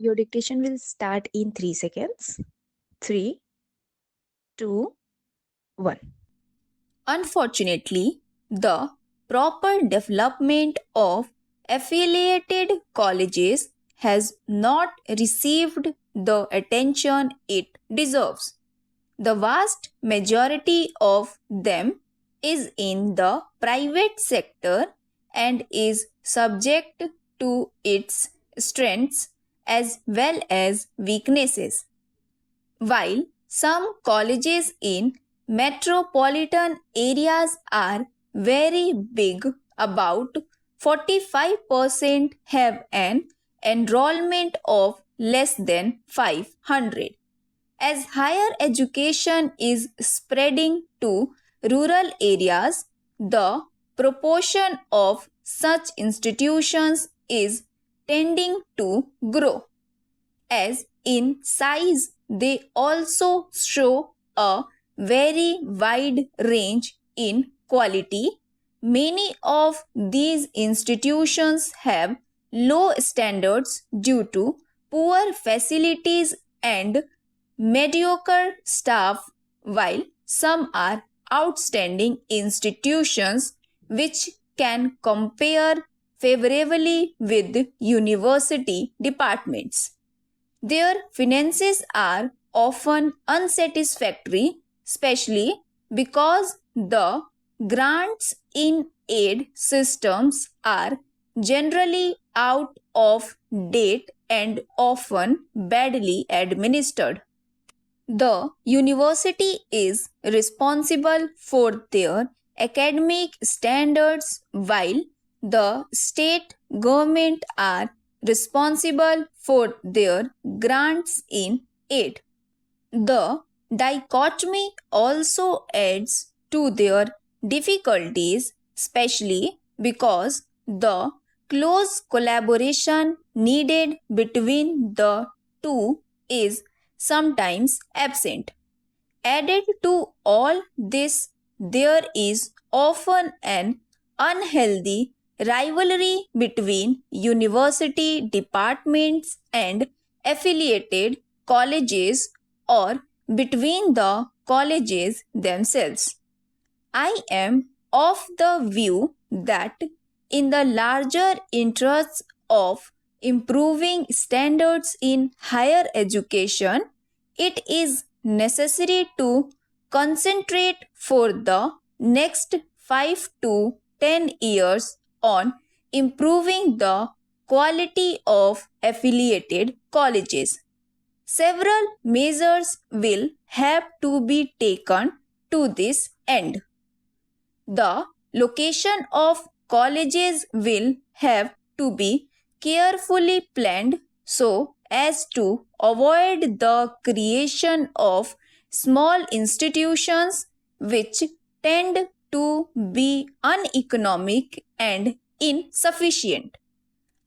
Your dictation will start in 3 seconds. 3, 2, 1. Unfortunately, the proper development of affiliated colleges has not received the attention it deserves. The vast majority of them is in the private sector and is subject to its strengths as well as weaknesses. While some colleges in metropolitan areas are very big, about 45% have an enrollment of less than 500. As higher education is spreading to rural areas, the proportion of such institutions is tending to grow. As in size, they also show a very wide range in quality. Many of these institutions have low standards due to poor facilities and mediocre staff, while some are outstanding institutions which can compare favorably with university departments. Their finances are often unsatisfactory, especially because the grants in aid systems are generally out of date and often badly administered. The university is responsible for their academic standards while the state government are responsible for their grants in aid. The dichotomy also adds to their difficulties, especially because the close collaboration needed between the two is sometimes absent. Added to all this, there is often an unhealthy rivalry between university departments and affiliated colleges or between the colleges themselves. I am of the view that in the larger interests of improving standards in higher education, it is necessary to concentrate for the next 5 to 10 years on improving the quality of affiliated colleges. Several measures will have to be taken to this end. The location of colleges will have to be carefully planned so as to avoid the creation of small institutions which tend to be uneconomic and insufficient.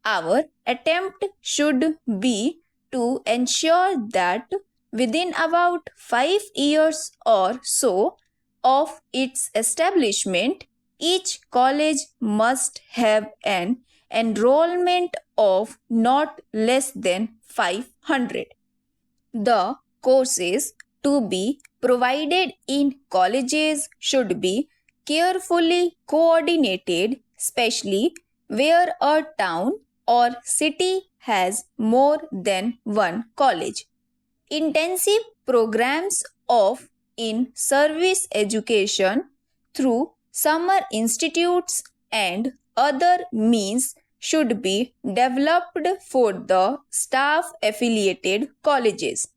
Our attempt should be to ensure that within about 5 years or so of its establishment, each college must have an enrollment of not less than 500. The courses to be provided in colleges should be carefully coordinated, especially where a town or city has more than one college. Intensive programs of in-service education through summer institutes and other means should be developed for the staff affiliated colleges.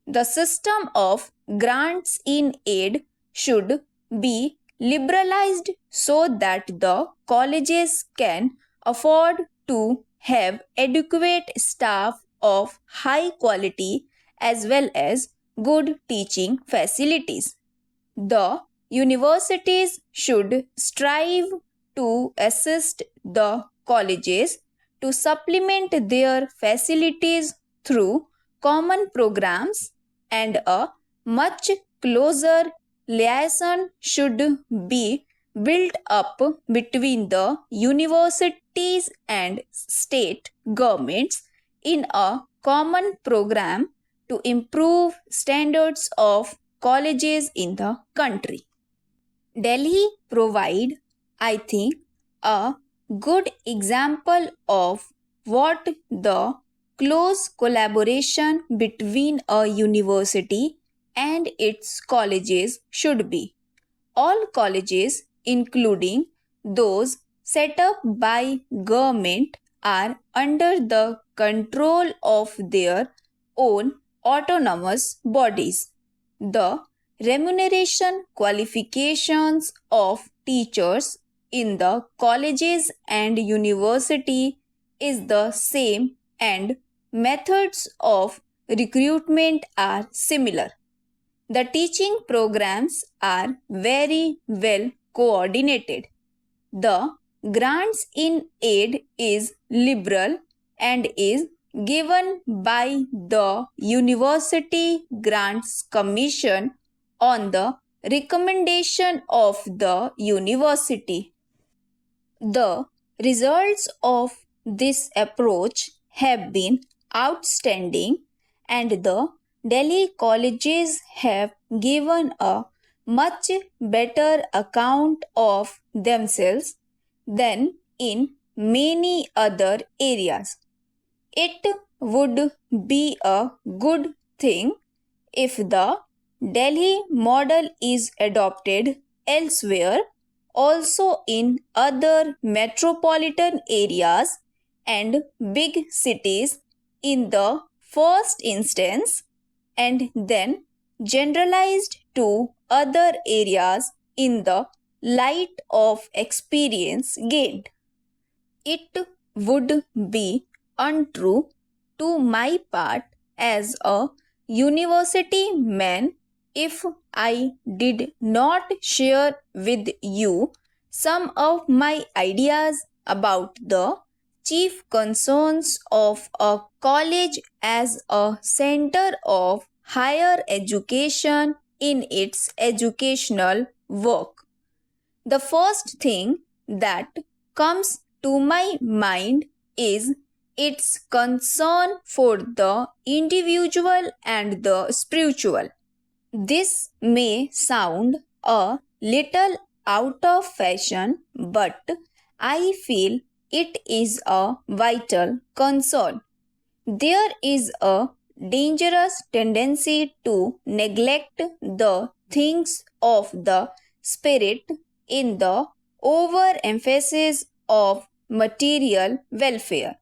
The system of grants in aid should be liberalized so that the colleges can afford to have adequate staff of high quality as well as good teaching facilities. The universities should strive to assist the colleges to supplement their facilities through common programs, and a much closer liaison should be built up between the universities and state governments in a common program to improve standards of colleges in the country. Delhi provide, I think, a good example of what the close collaboration between a university and its colleges should be. All colleges, including those set up by government, are under the control of their own autonomous bodies. The remuneration qualifications of teachers in the colleges and university is the same and methods of recruitment are similar. The teaching programs are very well coordinated. The grants in aid is liberal and is given by the University Grants Commission on the recommendation of the university. The results of this approach have been outstanding, and the Delhi colleges have given a much better account of themselves than in many other areas. It would be a good thing if the Delhi model is adopted elsewhere, also in other metropolitan areas and big cities in the first instance, and then generalized to other areas in the light of experience gained. It would be untrue to my part as a university man if I did not share with you some of my ideas about the chief concerns of a college as a center of higher education in its educational work. The first thing that comes to my mind is its concern for the individual and the spiritual. This may sound a little out of fashion, but I feel it is a vital concern. There is a dangerous tendency to neglect the things of the spirit in the overemphasis of material welfare.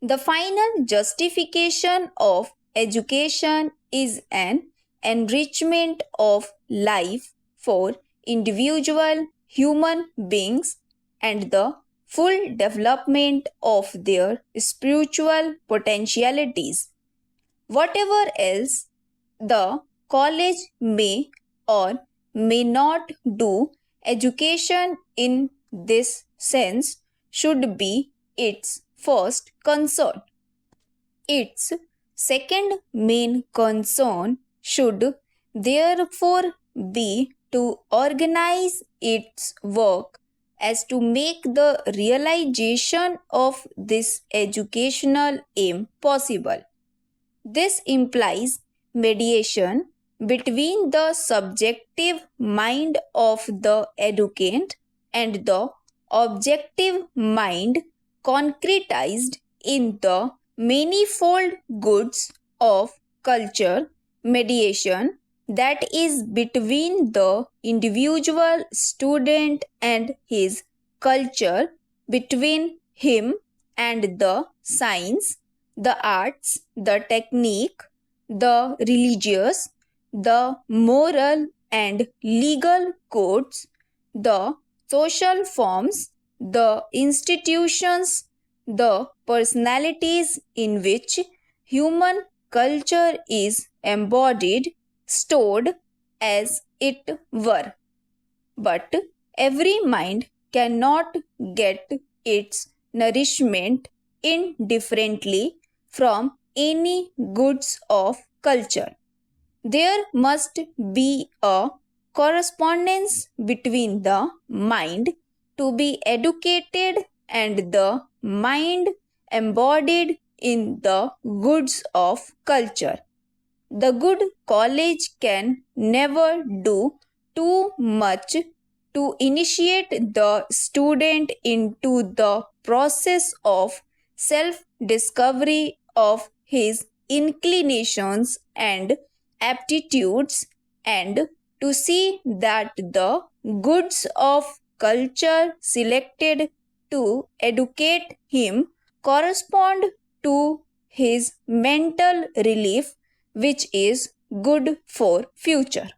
The final justification of education is an enrichment of life for individual human beings and the full development of their spiritual potentialities. Whatever else the college may or may not do, education in this sense should be its first concern. Its second main concern should therefore be to organize its work as to make the realization of this educational aim possible. This implies mediation between the subjective mind of the educand and the objective mind concretized in the manifold goods of culture, mediation that is between the individual student and his culture, between him and the science, the arts, the technique, the religious, the moral and legal codes, the social forms, the institutions, the personalities in which human culture is embodied, stored as it were. But every mind cannot get its nourishment indifferently from any goods of culture. There must be a correspondence between the mind to be educated and the mind embodied in the goods of culture. The good college can never do too much to initiate the student into the process of self discovery of his inclinations and aptitudes, and to see that the goods of culture selected to educate him correspond to his mental relief, which is good for future.